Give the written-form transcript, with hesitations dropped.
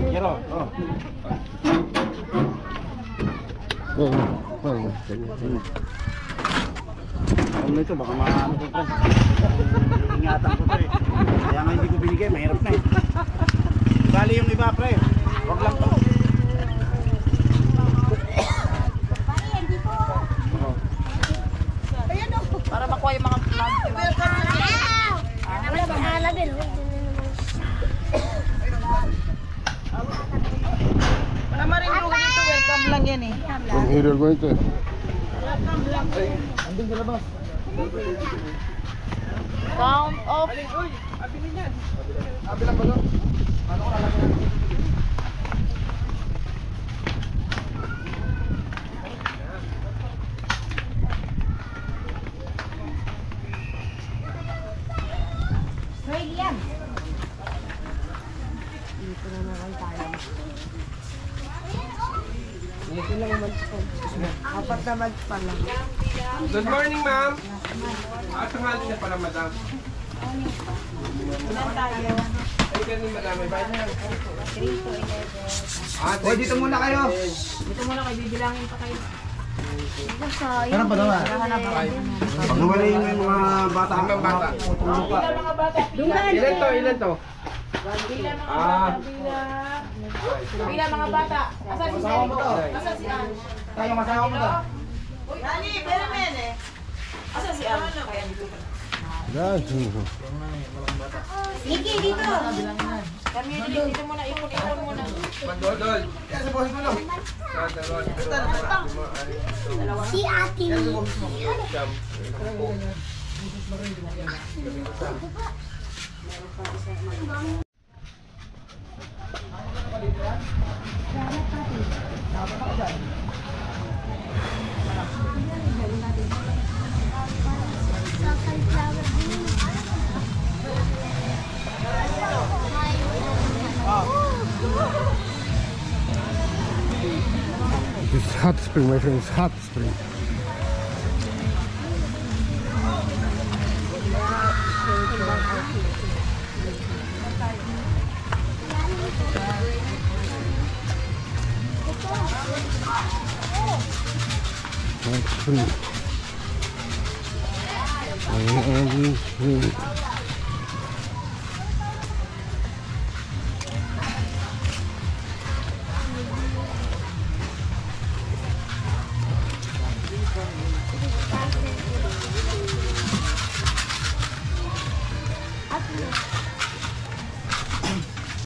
Yero, oh. Ano ito, baka maano ko pre. Ingatan ko to eh. Kaya nga hindi ko binigay, mahirap na eh. Bali yung iba pre, wag lang to. Para makuha yung mga plant. Para marindugan ito, welcome lang yan eh. From here you're going to. Andun sa labas. Count off. Abilang ba to? Ano ko lalagyan? William. Dito na naman tayo. Ito lang naman po. 4 na months pa lang. Good morning, ma'am. Tanghali na pala, madam. Ay, ganun, madam. May bayad na. 3 to 11. O, dito muna kayo. Dito muna kayo, bibilangin pa kayo. Meron pa naman. Pag nawala yung mga bata. Ibang bata. Bilang mga bata. Ilan to? Ilan to? Bilang mga bata. Bilang mga bata. Asan si Sally? Asan si Ann? Tayo masawa mo to. Nani, pero men eh. Asan si Ann? Kaya dito ka. Sige, dito. Kami dito muna, ipon muna. Mandodol. Si Ate. This is hot spring, my friends, hot spring. Hot spring.